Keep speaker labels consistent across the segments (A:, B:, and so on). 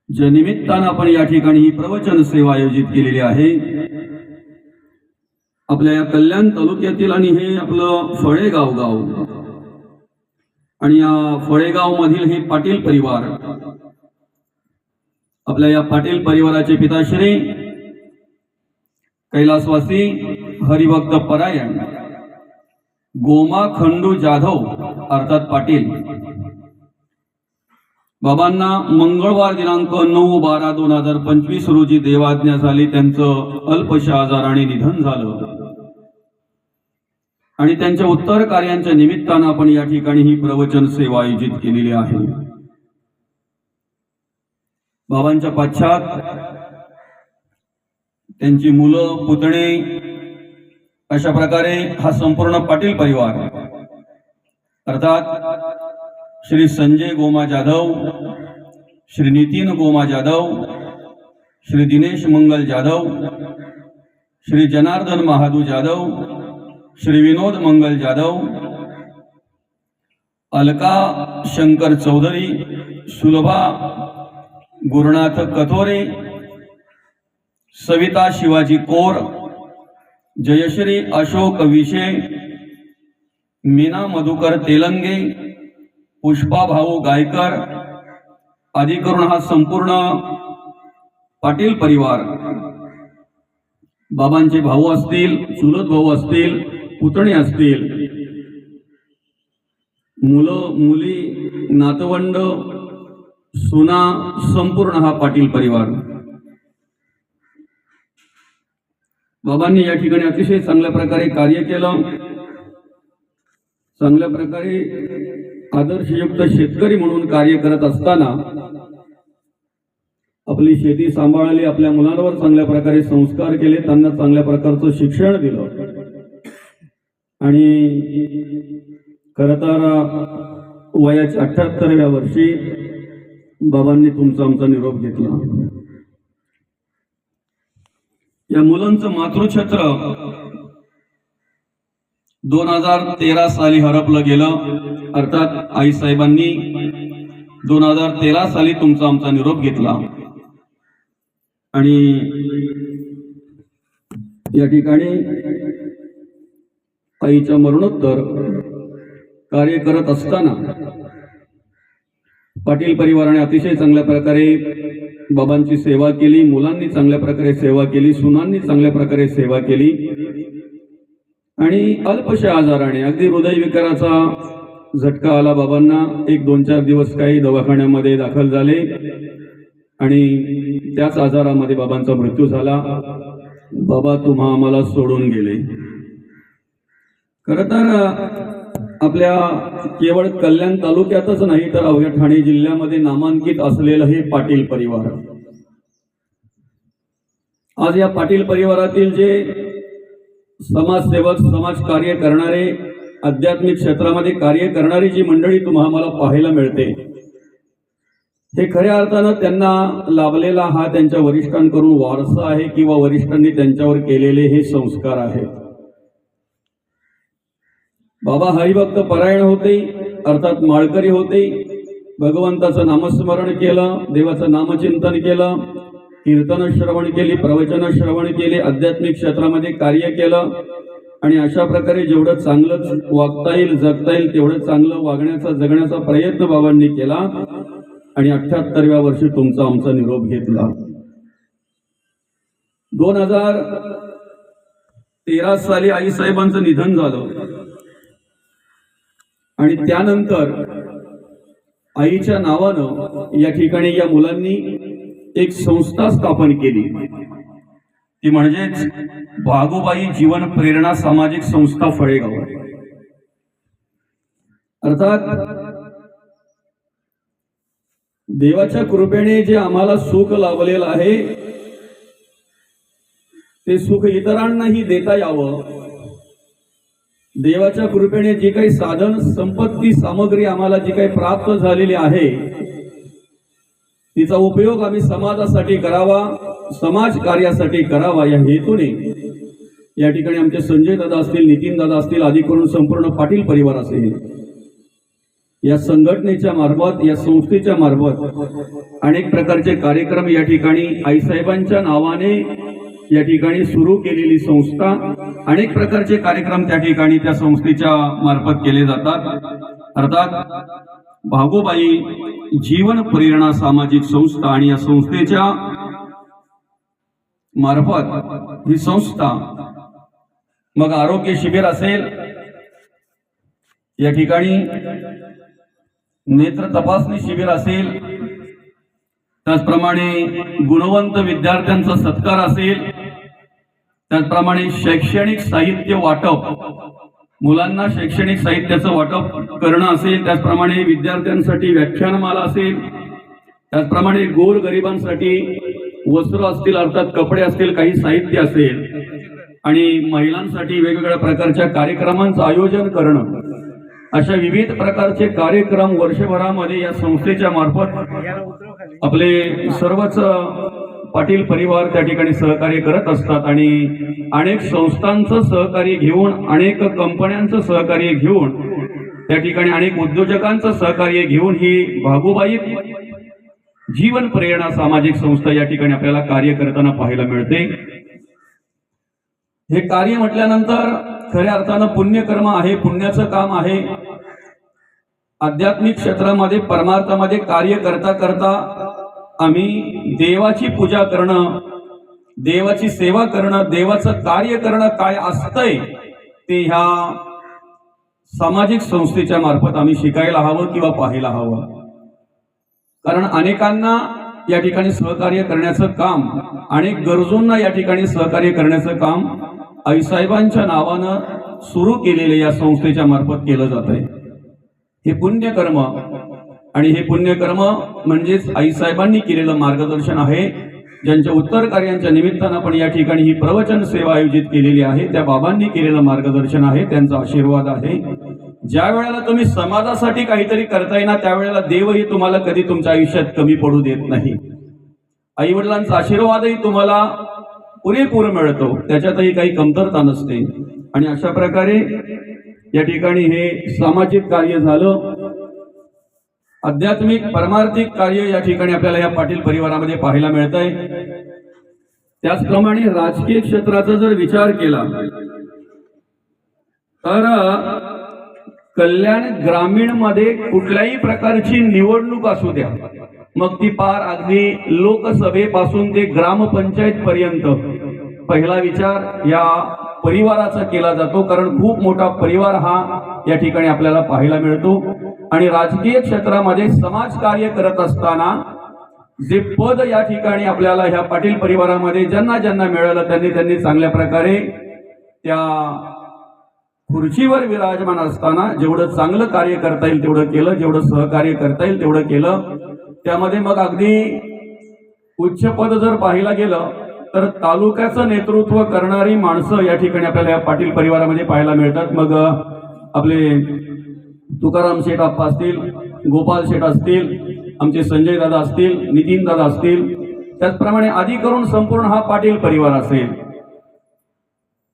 A: ज्या निमित्तानं आपण या ठिकाणी ही प्रवचन सेवा आयोजित केलेली आहे, आपल्या या कल्याण तालुक्यातील आणि हे आपलं फळेगाव गाव आणि या फळेगाव मधील हे पाटील परिवार, आपल्या या पाटील परिवाराचे पिताश्री कैलासवासी हरिभक्त परायण गोमा खंडू जाधव अर्थात पाटील बाबांना मंगळवार दिनांक 9/12/2025 रोजी देवाज्ञा झाली. त्यांचं अल्पशा आजाराने निधन झालं आणि त्यांच्या उत्तर कार्यांच्या निमित्तानं आपण या ठिकाणी ही प्रवचन सेवा आयोजित केलेली आहे. बाबांच्या पश्चात त्यांची मुलं पुतणे अशा प्रकारे हा संपूर्ण पाटील परिवार अर्थात श्री संजय गोमा जाधव, श्री नितीन गोमा जाधव, श्री दिनेश मंगल जाधव, श्री जनार्दन महादू जाधव, श्री विनोद मंगल जाधव, अलका शंकर चौधरी, सुलभा गुरुनाथ कथोरे, सविता शिवाजी कोर, जयश्री अशोक विशे, मीना मधुकर तेलंगे, पुष्पा भाऊ गायकर आदी करून हा संपूर्ण पाटील परिवार, बाबांचे भाऊ असतील, चुलत भाऊ असतील, पुतणे असतील, मुलं मुली नातवंड सुना, संपूर्ण हा पाटील परिवार बाबांनी या ठिकाणी अतिशय चांगल्या प्रकारे कार्य केलं. चांगल्या प्रकारे आदर्शयुक्त शेतकरी म्हणून कार्य करत असताना आपली शेती सांभाळली, आपल्या मुलांवर चांगल्या प्रकारे संस्कार केले, त्यांना चांगल्या प्रकारचं शिक्षण दिलं आणि खरं तर वयाच्या 78व्या वर्षी बाबांनी तुमचा आमचा निरोप घेतला. या मुलांचं मातृछत्र 2013 साली हरपलं गेलं. अर्थात आई साहेबांनी 2013 साली तुमचा आमचा निरोप घेतला आणि या ठिकाणी आईच्या मरणोत्तर कार्य करत असताना पाटील परिवाराने अतिशय चांगल्या प्रकारे बाबांची सेवा केली, मुलांनी चांगल्या प्रकारे सेवा केली, सुनांनी चांगल्या प्रकारे सेवा केली आणि अल्पशा आजाराने अगदी हृदयविकाराचा झटका आला बाबांना. 1-2-4 दिवस काही दवाखान्यामध्ये दाखल झाले आणि त्याच आजारामध्ये बाबांचा मृत्यू झाला. बाबा तुम्हा आम्हाला सोडून गेले. खरं तर आपल्या केवळ कल्याण तालुक्यातच नाही तर अवघ्या ठाणे जिल्ह्यामध्ये नामांकित असलेलं हे पाटील परिवार. आज या पाटील परिवारातील जे समाजसेवक, समाजकार्य करणारे, आध्यात्मिक क्षेत्रामध्ये कार्य करणारी जी मंडळी तुम्हाला पाहायला मिळते, हे खऱ्या अर्थानं त्यांना लाभलेला हा त्यांच्या वरिष्ठांकडून वारसा आहे किंवा वरिष्ठांनी त्यांच्यावर केलेले हे संस्कार आहेत. बाबा हरिभक्त परायण होते, अर्थात माळकरी होते. भगवंताचं नामस्मरण केलं, देवाचं नामचिंतन केलं, कीर्तन श्रवण केली, प्रवचन श्रवण केले, आध्यात्मिक क्षेत्रामध्ये कार्य केलं आणि अशा प्रकारे जेवढं चांगलं वागता येईल, जगता येईल तेवढं चांगलं वागण्याचा, जगण्याचा प्रयत्न बाबांनी केला आणि 78व्या वर्षी तुमचा आमचा निरोप घेतला. 2013 साली आई साहेबांचं निधन झालं आणि त्यानंतर आईच्या नावानं या ठिकाणी या मुलांनी एक संस्था स्थापन केली, ती म्हणजेच भागोबाई जीवन प्रेरणा सामाजिक संस्था फळेगाव. अर्थात देवाच्या कृपेने जे आम्हाला सुख लाभलेलं आहे ते सुख इतरांनाही देता यावं. देवाच्या कृपेने जी काही साधन संपत्ती सामग्री आम्हाला जी काही प्राप्त झालेली आहे तिचा उपयोग आम्ही समाजासाठी करावा, समाज कार्यासाठी करावा या हेतूने या ठिकाणी आमचे संजय दादा असतील, नितीन दादा असतील आदी करून संपूर्ण पाटील परिवार असेल या संघटनेच्या मार्फत, या संस्थेच्या मार्फत अनेक प्रकारचे कार्यक्रम या ठिकाणी आईसाहेबांच्या नावाने या ठिकाणी सुरू केलेली संस्था, अनेक प्रकारचे कार्यक्रम त्या ठिकाणी त्या संस्थेच्या मार्फत केले जातात. अर्थात भागोबाई जीवन प्रेरणा सामाजिक संस्था आणि या संस्थेच्या मार्फत ही संस्था मग आरोग्य शिबिर असेल, या ठिकाणी नेत्र तपासणी शिबिर असेल, त्याचप्रमाणे गुणवंत विद्यार्थ्यांचा सत्कार असेल, त्याचप्रमाणे शैक्षणिक साहित्य वाटप, मुलांना शैक्षणिक साहित्याचं वाटप करणं असेल, त्याचप्रमाणे विद्यार्थ्यांसाठी व्याख्यानमाला असेल, त्याचप्रमाणे गोरगरिबांसाठी वस्त्र असतील, अर्थात कपडे असतील, काही साहित्य असेल, आणि महिलांसाठी वेगवेगळ्या प्रकारच्या कार्यक्रमांचं आयोजन करणं, अशा विविध प्रकारचे कार्यक्रम वर्षभरामध्ये या संस्थेच्या मार्फत आपले सर्वच पाटील परिवार त्या ठिकाणी सहकार्य करत असतात. आणि अनेक संस्थांचं सहकार्य घेऊन, अनेक कंपन्यांचं सहकार्य घेऊन, त्या ठिकाणी अनेक उद्योजकांचं सहकार्य घेऊन ही भागोबाई जीवन प्रेरणा सामाजिक संस्था या ठिकाणी आपल्याला कार्य करताना पाहायला मिळते. हे कार्य म्हटल्यानंतर खऱ्या अर्थानं पुण्यकर्म आहे, पुण्याचं काम आहे. आध्यात्मिक क्षेत्रामध्ये, परमार्थामध्ये कार्य करता करता आम्ही देवाची पूजा करणं, देवाची सेवा करणं, देवाचं कार्य करणं काय असतंय ते ह्या सामाजिक संस्थेच्या मार्फत आम्ही शिकायला हवं किंवा पाहायला हवं. कारण अनेकांना या ठिकाणी सहकार्य करण्याचं काम, अनेक गरजूंना या ठिकाणी सहकार्य करण्याचं काम आईसाहेबांच्या नावानं सुरू केलेले या संस्थेच्या मार्फत केलं जात आहे. हे पुण्यकर्म, आणि हे पुण्यकर्म म्हणजेच आईसाहेबांनी केलेलं मार्गदर्शन आहे. ज्यांच्या उत्तर कार्यांच्या निमित्तानं आपण या ठिकाणी ही प्रवचन सेवा आयोजित केलेली आहे, त्या बाबांनी केलेलं मार्गदर्शन आहे, त्यांचा आशीर्वाद आहे. ज्या वेळेला तुम्ही समाजासाठी काहीतरी करताय ना, त्यावेळेला देवही तुम्हाला कधी तुमच्या आयुष्यात कमी पडू देत नाही. आई वडिलांचा आशीर्वादही तुम्हाला पुरेपूर मिळतो, त्याच्यातही काही कमतरता नसते. आणि अशा प्रकारे या ठिकाणी हे सामाजिक कार्य झालं, आध्यात्मिक परमार्थिक कार्य या ठिकाणी आपल्याला या पाटील परिवारामध्ये पाहायला मिळत आहे. त्याचप्रमाणे राजकीय क्षेत्राचा जर विचार केला तर कल्याण ग्रामीण मध्ये कुठल्याही प्रकारची निवडणूक असू द्या, मग ती पार अगदी लोकसभेपासून ते ग्रामपंचायत पर्यंत, पहिला विचार या परिवाराचा केला जातो. कारण खूप मोठा परिवार हा या ठिकाणी आपल्याला पाहायला मिळतो. आणि राजकीय क्षेत्रामध्ये समाज कार्य करत असताना जे पद या ठिकाणी आपल्याला ह्या पाटील परिवारामध्ये ज्यांना ज्यांना मिळालं त्यांनी चांगल्या प्रकारे त्या खुर्चीवर विराजमान असताना जेवढं चांगलं कार्य करता येईल तेवढं केलं, जेवढं सहकार्य करता येईल तेवढं केलं. त्यामध्ये मग अगदी उच्च पद जर पाहायला गेलं तर तालुक्याचं नेतृत्व करणारी माणसं या ठिकाणी आपल्याला या पाटील परिवारामध्ये पाहायला मिळतात. मग आपले तुकाराम शेठ आप्पा असतील, गोपाल शेठ असतील, आमचे संजय दादा असतील, नितीन दादा असतील, त्याचप्रमाणे आधी करून संपूर्ण हा पाटील परिवार असेल.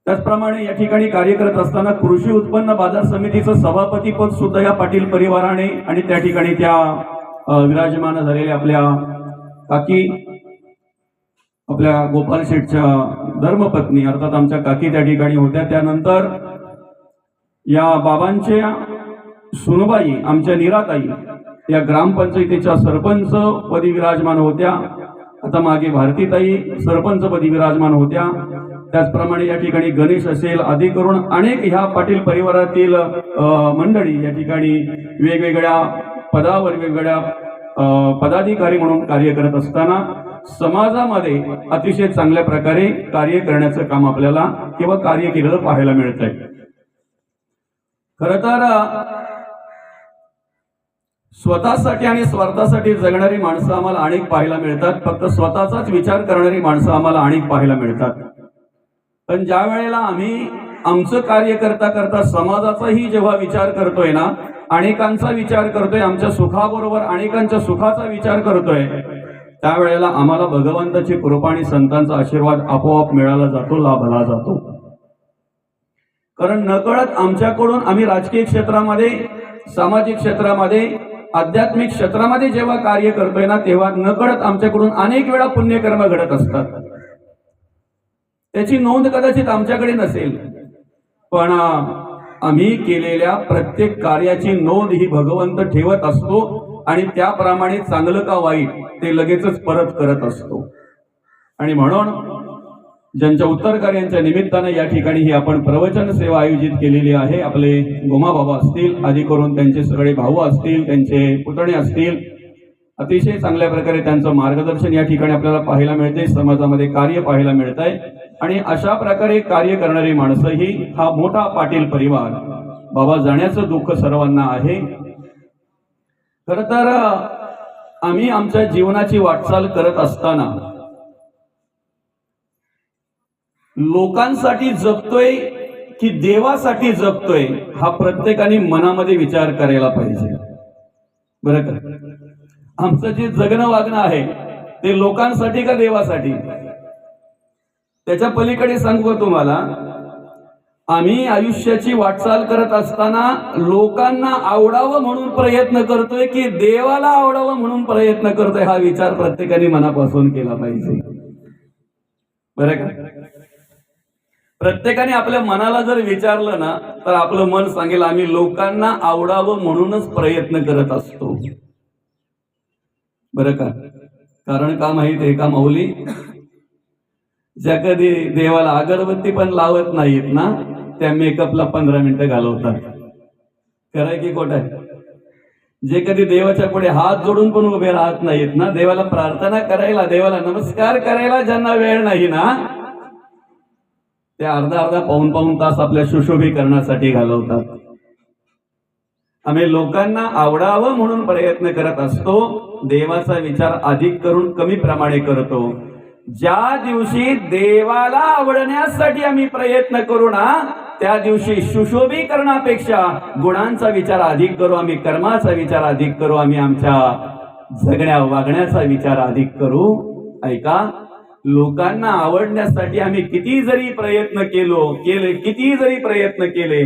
A: त्याचप्रमाणे या ठिकाणी कार्य करत असताना कृषी उत्पन्न बाजार समितीचं सभापती पद सुद्धा या पाटील परिवाराने आणि त्या ठिकाणी त्या विराजमान झालेल्या आपल्या काकी, आपल्या गोपाल शेठच्या धर्मपत्नी अर्थात आमच्या काकी त्या ठिकाणी होत्या. त्यानंतर या बाबांच्या सुनबाई आमच्या निराताई या ग्रामपंचायतीच्या सरपंच पदी विराजमान होत्या. आता मागे भारतीताई सरपंच पदी विराजमान होत्या. त्याचप्रमाणे या ठिकाणी गणेश असेल, आदी करून अनेक ह्या पाटील परिवारातील मंडळी या ठिकाणी वेगवेगळ्या पदावर वेगवेगळ्या पदाधिकारी म्हणून कार्य करत असताना समाजामध्ये अतिशय चांगल्या प्रकारे कार्य करण्याचं काम आपल्याला किंवा कार्य केलेलं पाहायला मिळत आहे. खरं तर स्वतःसाठी आणि स्वार्थासाठी जगणारी माणसं आम्हाला अनेक पाहायला मिळतात, फक्त स्वतःचाच विचार करणारी माणसं आम्हाला अनेक पाहायला मिळतात. पण ज्या वेळेला आम्ही आमचं कार्य करता करता समाजाचाही जेव्हा विचार करतोय ना, अनेकांचा विचार करतोय, आमच्या सुखाबरोबर अनेकांच्या सुखाचा विचार करतोय, त्यावेळेला आम्हाला भगवंताची कृपा आणि संतांचा आशीर्वाद आपोआप मिळाला जातो, लाभला जातो. कारण नकळत आमच्याकडून आम्ही राजकीय क्षेत्रामध्ये सामाजिक क्षेत्रामध्ये, आध्यात्मिक क्षेत्रामध्ये जेव्हा कार्य करतोय ना, तेव्हा नकळत आमच्याकडून अनेक वेळा पुण्यकर्म घडत असतात. त्याची नोंद कदाचित आमच्याकडे नसेल, पण आम्ही केलेल्या प्रत्येक कार्याची नोंद ही भगवंत ठेवत असतो आणि त्याप्रमाणे चांगलं का वाईट ते लगेचच परत करत असतो. आणि म्हणून ज्यांच्या उत्तर कार्यांच्या निमित्तानं या ठिकाणी ही आपण प्रवचन सेवा आयोजित केलेली आहे. आपले गोमा बाबा असतील, आधी करून त्यांचे सगळे भाऊ असतील, त्यांचे पुतणे असतील, अतिशय चांगल्या प्रकारे त्यांचं मार्गदर्शन या ठिकाणी आपल्याला पाहायला मिळते, समाजामध्ये कार्य पाहायला मिळत आहे. आणि अशा प्रकारे कार्य करणारी माणसं ही हा मोठा पाटील परिवार. बाबा जाण्याचं दुःख सर्वांना आहे. खर तर आम्ही आमच्या जीवनाची वाटचाल करत असताना लोकांसाठी जगतोय की देवासाठी जगतोय हा प्रत्येकाने मनामध्ये विचार करायला पाहिजे. बरं का, आमचं जे जगणं वागणं आहे ते लोकांसाठी का देवासाठी? त्याच्या पलीकडे सांगू तुम्हाला, आम्ही आयुष्याची वाटचाल करत असताना लोकांना आवडावं म्हणून प्रयत्न करतोय की देवाला आवडावं म्हणून प्रयत्न करतोय, हा विचार प्रत्येकाने मनापासून केला पाहिजे. बरं का, प्रत्येकाने आपल्या मनाला जर विचारलं ना तर आपलं मन सांगेल आम्ही लोकांना आवडावं म्हणूनच प्रयत्न करत असतो. बरं का, कारण का माहित आहे का माऊली, ज्या कधी देवाला अगरबत्ती पण लावत नाहीत ना त्या मेकअपला 15 मिनिटं घालवतात. खरंय की खोट आहे? जे कधी देवाच्या पुढे हात जोडून पण उभे राहत नाहीत ना, देवाला प्रार्थना करायला, देवाला नमस्कार करायला ज्यांना वेळ नाही ना, ते अर्धा पाऊण तास आपल्या सुशोभीकरणासाठी घालवतात. आम्ही लोकांना आवडावं म्हणून प्रयत्न करत असतो, देवाचा विचार अधिक करून कमी प्रमाणे करतो. ज्या दिवशी देवाला आवडण्यासाठी आम्ही प्रयत्न करू ना, त्या दिवशी सुशोभीकरणापेक्षा गुणांचा विचार अधिक करू, आम्ही कर्माचा विचार अधिक करू, आम्ही आमच्या जगण्या वागण्याचा विचार अधिक करू. ऐका, लोकांना आवडण्यासाठी आम्ही किती जरी प्रयत्न केले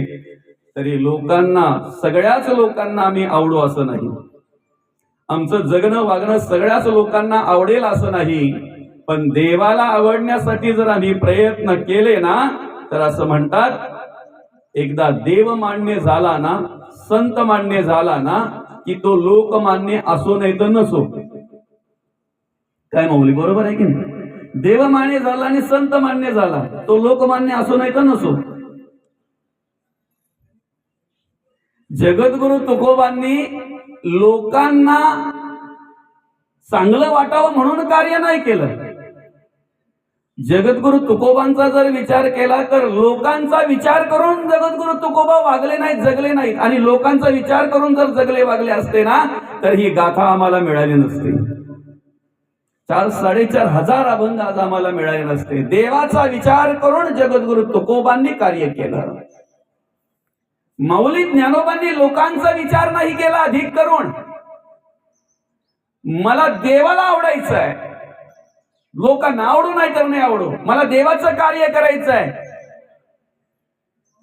A: तरी लोकांना, सगळ्याच लोकांना आम्ही आवडू असं नाही. आमचं जगणं वागणं सगळ्याच लोकांना आवडेल असं नाही. पण देवाला आवडण्यासाठी जर आम्ही प्रयत्न केले ना तर असं म्हणतात, एकदा देव मान्य झाला ना, संत मान्य झाला ना की तो लोकमान्य असो नाही तर नसो. काय माऊली, बरोबर आहे की नाही? देव मान्य झाला आणि संत मान्य झाला, तो लोकमान्य असो नाही तर नसो. जगद्गुरु तुकोबांनी लोकांना चांगलं वाटावं म्हणून कार्य नाही केलं. जगद्गुरु तुकोबांचा जर विचार केला तर लोकांचा विचार करून जगद्गुरु तुकोबा वागले नाहीत, जगले नाहीत. आणि लोकांचा विचार करून जर जगले वागले असते ना तर ही गाथा आम्हाला मिळाली नसती. 4-4.5 हजार अभंग आज आम्हाला मिळाले नसते. देवाचा विचार करून जगद्गुरु तुकोबांनी कार्य केलं. माऊली ज्ञानोबांनी लोकांचा विचार नाही केला अधिक करून, मला देवाला आवडायचं आहे, लोकांना आवडू नाही तर नाही आवडू, मला देवाचं कार्य करायचं आहे.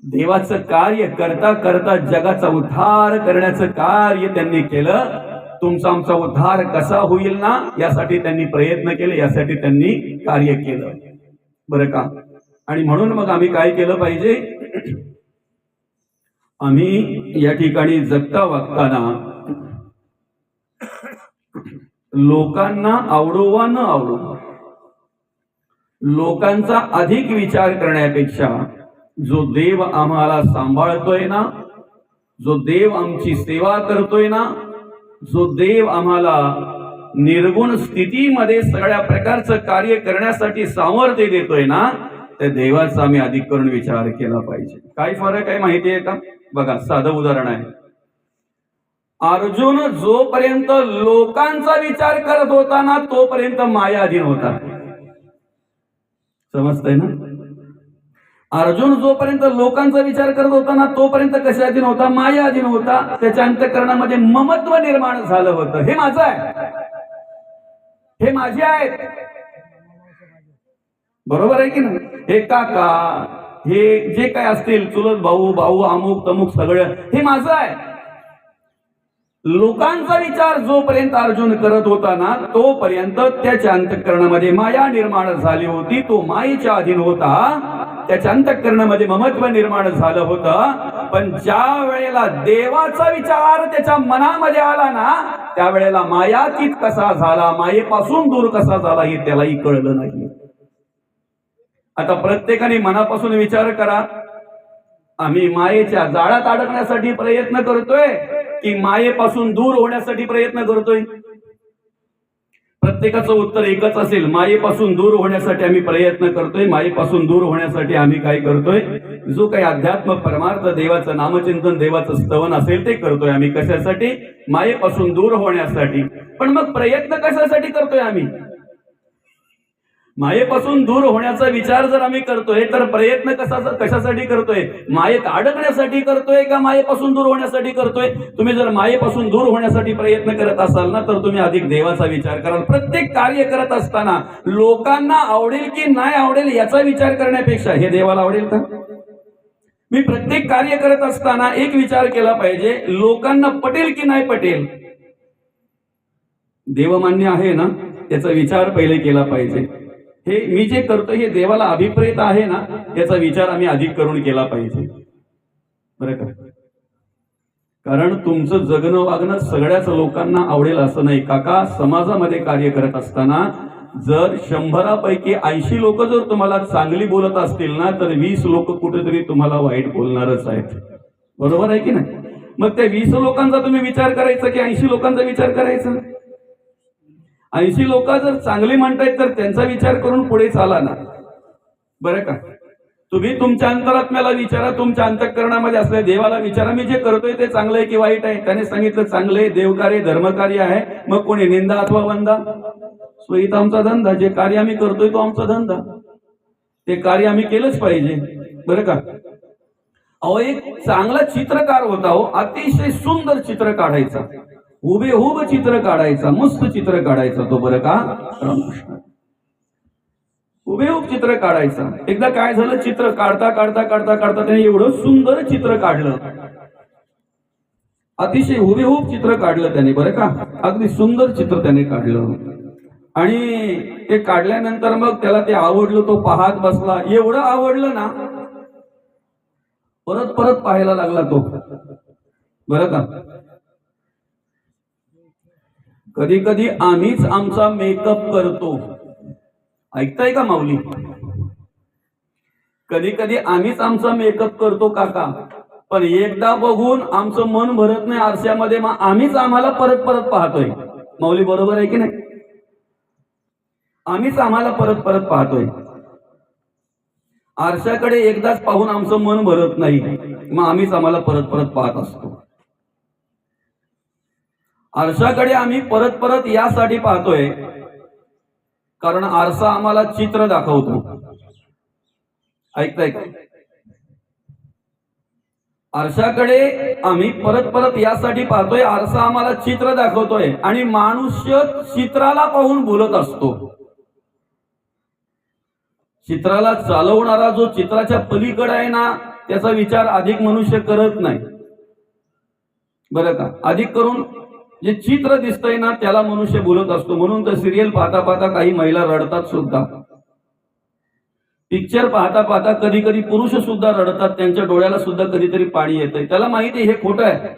A: देवाचं कार्य करता करता जगाचा उद्धार करण्याचं कार्य त्यांनी केलं. तुमचा आमचा उद्धार कसा होईल ना यासाठी त्यांनी प्रयत्न केले, यासाठी त्यांनी कार्य केलं. बरं का, आणि म्हणून मग आम्ही काय केलं पाहिजे, आम्ही या ठिकाणी जगता वागताना लोकांना आवडो वा न आवडो, लोकांचा अधिक विचार करण्यापेक्षा जो देव आम्हाला सांभाळतोय ना, जो देव आमची सेवा करतोय ना, जो देव आम्हाला निर्गुण स्थितीमध्ये सगळ्या प्रकारचं कार्य करण्यासाठी सामर्थ्य देतोय ना, त्या देवाचा आम्ही अधिक करून विचार केला पाहिजे. काय फरक आहे माहिती आहे का? बघा, साधं उदाहरण आहे. अर्जुन जोपर्यंत लोकांचा विचार करत होता ना तोपर्यंत मायाधीन होता. समजतंय ना? अर्जुन जोपर्यंत लोकांचा विचार करत होता ना तोपर्यंत कशाधीन होता? मायाधीन होता. त्याच्या अंतःकरणामध्ये ममत्व निर्माण झालं होतं. हे माझं आहे, हे माझे आहेत. बरोबर आहे की नाही? हे काका, हे जे काय असतील, चुलत भाऊ, भाऊ अमुक तमुक, सगळं हे माझं आहे. लोकांचा विचार जोपर्यंत अर्जुन करत होता ना तोपर्यंत त्याच्या अंतःकरणामध्ये माया निर्माण झाली होती. तो मायेच्या अधीन होता. त्याच्या अंतःकरणामध्ये ममत्व निर्माण झालं होतं. पण ज्या वेळेला देवाचा विचार त्याच्या मनामध्ये आला ना त्यावेळेला मायातीत कसा झाला, मायेपासून दूर कसा झाला हे त्यालाही कळलं नाही. आता प्रत्येकाने मनापासून विचार करा, आम्ही मायेच्या जाळ्यात अडकण्यासाठी प्रयत्न करतोय की मायेपासून दूर होण्यासाठी प्रयत्न करतोय? प्रत्येकाचं उत्तर एकच असेल, मायेपासून दूर होण्यासाठी आम्ही प्रयत्न करतोय. मायेपासून दूर होण्यासाठी आम्ही काय करतोय? जो काही अध्यात्म परमार्थ देवाचं नामचिंतन देवाचं स्तवन असेल ते करतोय आम्ही. कशासाठी? मायेपासून दूर होण्यासाठी. पण मग प्रयत्न कशासाठी करतोय आम्ही? मायेपासून दूर होण्याचा विचार जर आम्ही करतोय तर प्रयत्न कशासाठी करतोय? मायेत अडकण्यासाठी करतोय का मायेपासून दूर होण्यासाठी करतोय? तुम्ही जर मायेपासून दूर होण्यासाठी प्रयत्न करत असाल ना तर तुम्ही अधिक देवाचा विचार कराल. प्रत्येक कार्य करत असताना लोकांना आवडेल की नाही आवडेल याचा विचार करण्यापेक्षा हे देवाला आवडेल का? मी प्रत्येक कार्य करत असताना एक विचार केला पाहिजे, लोकांना पटेल की नाही पटेल. देवमान्य आहे ना याचा विचार पहिले केला पाहिजे. हे मी जे करतो हे देवाला अभिप्रेत आहे ना याचा विचार आम्ही अधिक करून केला पाहिजे, बरं का? कारण तुमचं जगणं वागणं सगळ्याच लोकांना आवडेल असं नाही. काका, समाजामध्ये कार्य करत असताना जर 100पैकी 80 लोक जर तुम्हाला चांगली बोलत असतील ना तर 20 लोक कुठेतरी तुम्हाला वाईट बोलणारच आहेत, बरोबर आहे की नाही? मग त्या 20 लोकांचा तुम्ही विचार करायचा की 80 लोकांचा विचार करायचा? 80 लोक जर चांगली म्हणतायत तर त्यांचा विचार करून पुढे चाला ना, बरं का? तुम्ही तुमच्या अंतरात्म्याला विचारा, तुमच्या अंतःकरणामध्ये असलेल्या देवाला विचारा, मी जे करतोय ते चांगलं आहे की वाईट आहे? त्याने सांगितलं चांगलं आहे, देवकार्य धर्मकार्य आहे. मग कोणी निंदा अथवा वंदा? स्वतः आमचा धंदा, जे कार्य आम्ही करतोय तो आमचा धंदा, ते कार्य आम्ही केलंच पाहिजे, बरं का? अहो, एक चांगला चित्रकार होता हो, अतिशय सुंदर चित्र काढायचा, हुबेहूब चित्र काढायचा, मस्त चित्र काढायचा तो, बरं का? रामकृष्ण. हुबेहूब चित्र काढायचा. एकदा काय झालं, चित्र काढता काढता काढता काढता त्याने एवढं सुंदर चित्र काढलं, अतिशय हुबेहूब चित्र काढलं त्याने, बरं का? अगदी सुंदर चित्र त्याने काढलं. आणि ते काढल्यानंतर मग त्याला ते आवडलं, तो पाहत बसला. एवढं आवडलं ना परत परत पाहायला लागला तो, बरं का? कधी कधी आम्हीच आमचा मेकअप करतो, ऐकताय का माऊली? कधी कधी आम्हीच आमचा मेकअप करतो काका, पण एकदा बघून आमचं मन भरत नाही आरशामध्ये, मग आम्हीच आम्हाला परत परत पाहतोय. माऊली बरोबर आहे की नाही? आम्हीच आम्हाला परत परत पाहतोय. आरशाकडे एकदाच पाहून आमचं मन भरत नाही, मग आम्हीच आम्हाला परत परत पाहत असतो. आरशाकडे आम्ही परत परत यासाठी पाहतोय कारण आरसा आम्हाला चित्र दाखवतो, ऐकताय का? आरशाकडे आम्ही परत परत यासाठी पाहतोय, आरसा आम्हाला चित्र दाखवतोय आणि मनुष्य चित्राला पाहून बोलत असतो. चित्राला चालवणारा जो चित्राच्या पलीकडे आहे ना त्याचा विचार अधिक मनुष्य करत नाही, बरं का? अधिक करून जे चित्र दिसतंय ना त्याला मनुष्य बोलत असतो. म्हणून तर सिरियल पाहता पाहता काही महिला रडतात सुद्धा, पिक्चर पाहता पाहता कधी कधी पुरुष सुद्धा रडतात, त्यांच्या डोळ्याला सुद्धा कधीतरी पाणी येतंय. त्याला माहिती हे खोटं आहे,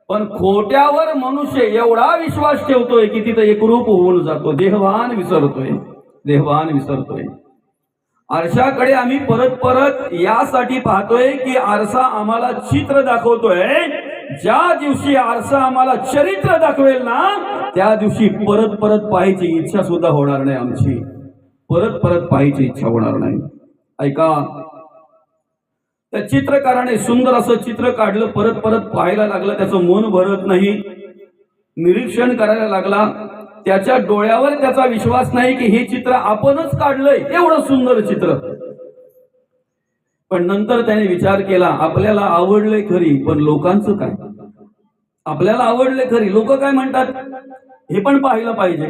A: पण खोट्यावर मनुष्य एवढा विश्वास ठेवतोय की तिथं एकरूप होऊन जातो, देहभान विसरतोय, देहभान विसरतोय. आरशाकडे आम्ही परत परत यासाठी पाहतोय की आरसा आम्हाला चित्र दाखवतोय. ज्या दिवशी आरसा आम्हाला चरित्र दाखवेल ना त्या दिवशी परत परत पाहायची इच्छा सुद्धा होणार नाही आमची, परत परत पाहायची इच्छा होणार नाही. ऐका, त्या चित्रकाराने सुंदर असं चित्र काढलं, परत परत पाहायला लागलं, त्याचं मन भरत नाही, निरीक्षण करायला लागला. त्याच्या डोळ्यावर त्याचा विश्वास नाही की हे चित्र आपणच काढलंय, एवढं सुंदर चित्र. पण नंतर त्याने विचार केला, आपल्याला आवडलंय खरी, पण लोकांचं काय? आपल्याला आवडलंय खरी, लोक काय म्हणतात हे पण पाहिलं पाहिजे.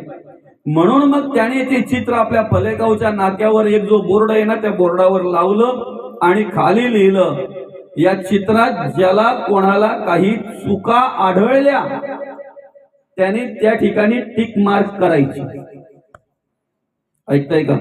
A: म्हणून मग त्याने ते चित्र आपल्या फलेगावच्या नाक्यावर एक जो बोर्ड आहे ना त्या बोर्डावर लावलं आणि खाली लिहिलं, या चित्रात ज्याला कोणाला काही चुका आढळल्या त्याने त्या ठिकाणी टिक मार्क करायची. ऐकताय का?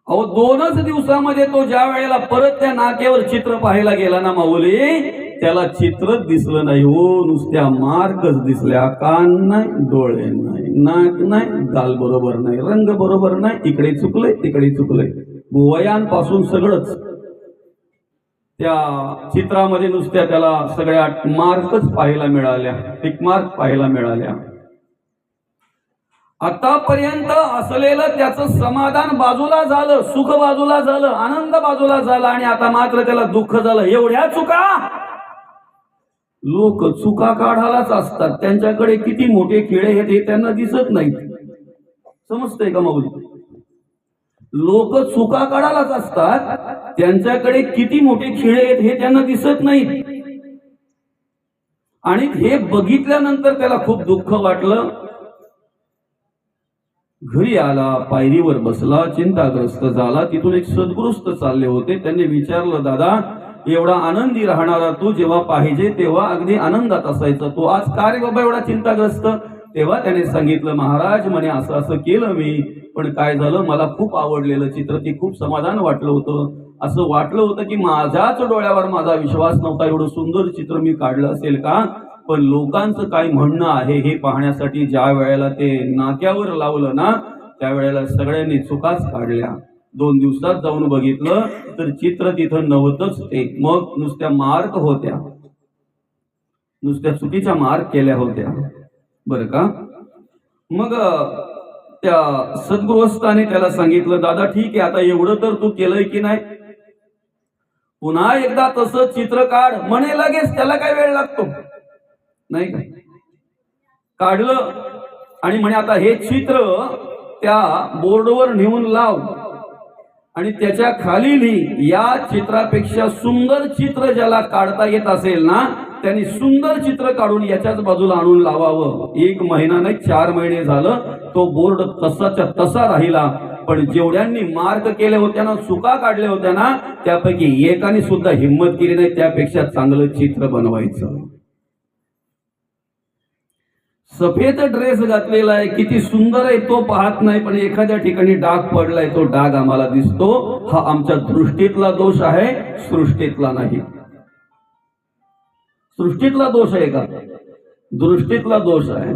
A: अहो 2च दिवसामध्ये तो ज्या वेळेला परत त्या नाक्यावर चित्र पाहायला गेला ना माऊली, त्याला चित्रच दिसलं नाही हो, नुसत्या मार्कच दिसल्या. कान नाही, डोळे नाही, नाक नाही, गाल बरोबर नाही, रंग बरोबर नाही, इकडे चुकलंय तिकडे चुकलंय. वयांपासून सगळंच त्या चित्रामध्ये नुसत्या त्याला सगळ्या मार्कच पाहायला मिळाल्या, टिक मार्क पाहायला मिळाल्या. आतापर्यंत असलेलं त्याचं समाधान बाजूला झालं, सुख बाजूला झालं, आनंद बाजूला झाला, आणि आता मात्र त्याला दुःख झालं. एवढ्या चुका? लोक चुका काढायलाच असतात, त्यांच्याकडे किती मोठे खिळे आहेत हे त्यांना दिसत नाहीत. समजतंय का माऊली? लोक चुका काढायलाच असतात, त्यांच्याकडे किती मोठे खिळे आहेत हे त्यांना दिसत नाहीत. आणि हे बघितल्यानंतर त्याला खूप दुःख वाटलं. घरी आला, पायरीवर बसला, चिंताग्रस्त झाला. तिथून एक सद्गुरुस्त चालले होते. त्यांनी विचारलं, दादा एवढा आनंदी राहणारा तू जेव्हा पाहिजे तेव्हा अगदी आनंदात असायचा, तू आज का रे बाबा एवढा चिंताग्रस्त? तेव्हा त्याने सांगितलं, महाराज म्हणे असं असं केलं मी, पण काय झालं, मला खूप आवडलेलं चित्र, ते खूप समाधान वाटलं होतं. असं वाटलं होतं की माझ्याच डोळ्यावर माझा विश्वास नव्हता, एवढं सुंदर चित्र मी काढलं असेल का? पण लोकांचं काय म्हणणं आहे हे पाहण्यासाठी ज्या वेळेला ते नाक्यावर लावलं ना, त्यावेळेला सगळ्यांनी चुकाच काढल्या. 2 दिवसात जाऊन बघितलं तर चित्र तिथं नव्हतंच ते. मग नुसत्या मार्क होत्या, नुसत्या चुकीच्या मार्क केल्या होत्या, बरं का? मग त्या सद्गृहस्थाने त्याला सांगितलं, दादा ठीक आहे, आता एवढं तर तू केलंय की नाही, पुन्हा एकदा तसं चित्र काढ. म्हणे लगेच, त्याला काय वेळ लागतो? नाही का? काढलं आणि म्हणे आता हे चित्र त्या बोर्डवर नेऊन लाव आणि त्याच्या खाली लिही, या चित्रापेक्षा सुंदर चित्र ज्याला काढता येत असेल ना, त्यांनी सुंदर चित्र काढून याच्याच बाजूला आणून लावावं. 1 महिना नाही, 4 महिने झालं तो बोर्ड तसाच्या तसा राहिला. पण जेवढ्यांनी मार्क केले होत्या ना, चुका काढल्या होत्या ना, त्यापैकी एकाने सुद्धा हिंमत केली नाही त्यापेक्षा चांगलं चित्र बनवायचं. सफेद ड्रेस घातलेला आहे, किती सुंदर आहे तो पाहत नाही, पण एखाद्या ठिकाणी डाग पडलाय, तो डाग आम्हाला दिसतो. हा आमच्या दृष्टीतला दोष आहे, सृष्टीतला नाही. सृष्टीतला दोष आहे का? दृष्टीतला दोष आहे.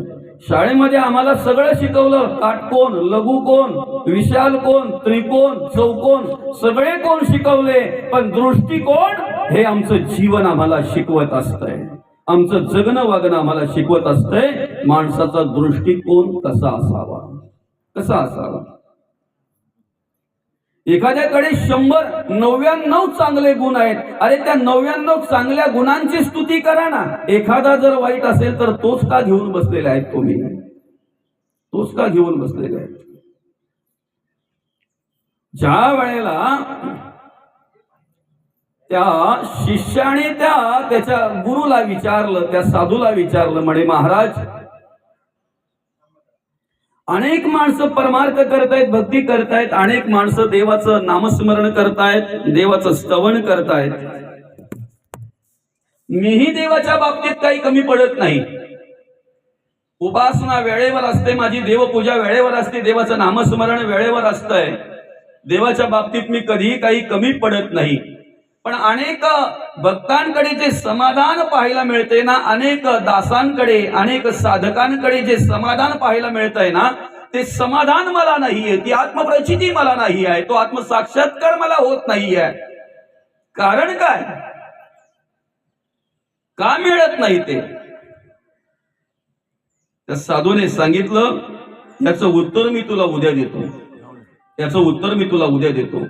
A: शाळेमध्ये आम्हाला सगळं शिकवलं, काटकोन, लघुकोन, विशाल कोन, त्रिकोण, चौकोन, सगळे कोण शिकवले, पण दृष्टिकोन हे आमचं जीवन आम्हाला शिकवत असतंय, आमचं जगणं वागणं आम्हाला शिकवत असतंय. माणसाचा दृष्टिकोन कसा असावा, कसा असावा. एखाद्याकडे 100-99 चांगले गुण आहेत, अरे त्या 99 चांगल्या गुणांची स्तुती करा ना. एखादा जर वाईट असेल तर तोच का घेऊन बसलेले आहेत तुम्ही? तोच का घेऊन बसलेले आहेत? ज्या वेळेला त्या शिष्याने त्याच्या गुरुला विचारलं, त्या साधूला विचारलं, म्हणे महाराज अनेक माणसं परमार्थ करतायत, भक्ती करतायत, अनेक माणसं देवाचं नामस्मरण करतायत, देवाचं स्तवन करतायत, मीही देवाच्या बाबतीत काही कमी पडत नाही. उपासना वेळेवर असते, माझी देवपूजा वेळेवर असते, देवाचं नामस्मरण वेळेवर असतंय, देवाच्या बाबतीत मी कधीही काही कमी पडत नाही. पण अनेक भक्तांकडे जे समाधान पाहायला मिळते ना, अनेक दासांकडे, अनेक साधकांकडे जे समाधान पाहायला मिळतंय ना, ते समाधान मला नाहीये, ती आत्मप्रचिती मला नाही आहे, तो आत्मसाक्षात्कार मला होत नाहीये. कारण काय? का मिळत नाही ते? त्या साधूने सांगितलं, याचं उत्तर मी तुला उद्या देतो, याचं उत्तर मी तुला उद्या देतो.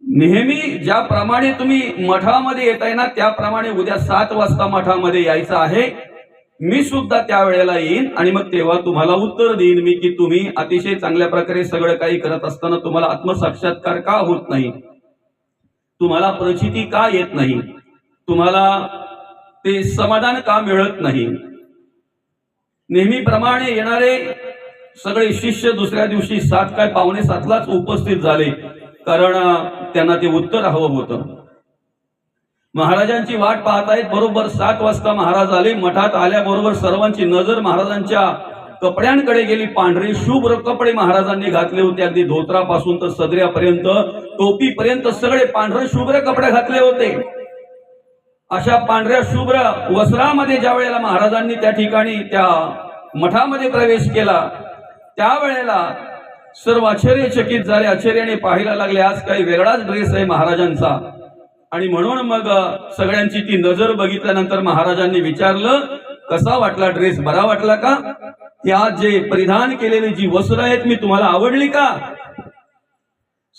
A: नेहमी ज्याप्रमाणे तुम्ही मठामध्ये येताय ना, त्याप्रमाणे उद्या 7 वाजता मठामध्ये यायचं आहे. मी सुद्धा त्यावेळेला येईन आणि मग तेव्हा तुम्हाला उत्तर देईन मी की तुम्ही अतिशय चांगल्या प्रकारे सगळं काही करत असताना तुम्हाला आत्मसाक्षात्कार का होत नाही, तुम्हाला प्रचिती का येत नाही, तुम्हाला ते समाधान का मिळत नाही. नेहमीप्रमाणे येणारे सगळे शिष्य दुसऱ्या दिवशी 7 काय 6:45लाच उपस्थित झाले. कारण त्यांना ते उत्तर हवं होतं. महाराजांची वाट पाहतायत. बरोबर 7 वाजता महाराज आले. मठात आल्याबरोबर सर्वांची नजर महाराजांच्या कपड्यांकडे गेली. पांढरे शुभ्र कपडे महाराजांनी घातले होते. अगदी धोत्रापासून तर सदऱ्यापर्यंत, टोपीपर्यंत सगळे पांढरे शुभ्र कपडे घातले होते. अशा पांढऱ्या शुभ्र वस्त्रामध्ये ज्या वेळेला महाराजांनी त्या ठिकाणी त्या मठामध्ये प्रवेश केला, त्यावेळेला सर्व आश्चर्यचकित झाले. आश्चर्याने पाहायला लागले, आज काही वेगळाच ड्रेस आहे महाराजांचा. आणि म्हणून मग सगळ्यांची ती नजर बघितल्यानंतर महाराजांनी विचारलं, कसा वाटला ड्रेस? बरा वाटला का? हे आज जे परिधान केलेली जी वस्त्र आहेत, मी तुम्हाला आवडली का?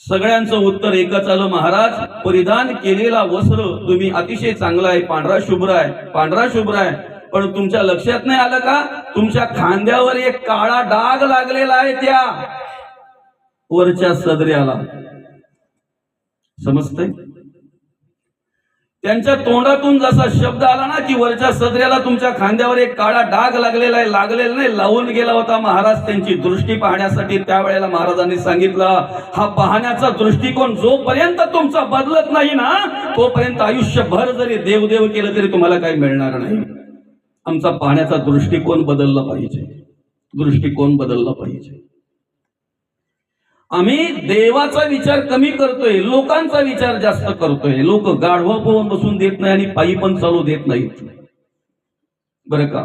A: सगळ्यांचं उत्तर एकच आलं, महाराज परिधान केलेला वस्त्र तुम्ही अतिशय चांगला आहे, पांढरा शुभ्र आहे, पांढरा शुभ्र आहे. पण तुमच्या लक्षात नाही आलं का, तुमच्या खांद्यावर एक काळा डाग लागलेला आहे त्या वरच्या सदऱ्याला. समजतंय? त्यांच्या तोंडातून जसा शब्द आला ना की वरच्या सदऱ्याला तुमच्या खांद्यावर एक काळा डाग लागलेला आहे, लागलेला नाही, लावून गेला होता महाराज त्यांची दृष्टी पाहण्यासाठी. त्यावेळेला महाराजांनी सांगितलं, हा पाहण्याचा दृष्टिकोन जोपर्यंत तुमचा बदलत नाही ना, तोपर्यंत आयुष्यभर जरी देवदेव केलं तरी तुम्हाला काही मिळणार नाही. आमचा पाहण्याचा दृष्टिकोन बदलला पाहिजे, दृष्टिकोन बदलला पाहिजे. आम्ही देवाचा विचार कमी करतोय, लोकांचा विचार जास्त करतोय. लोक गाढवा पोहून बसून देत नाही आणि पायी पण चालू देत नाहीत, बरं का?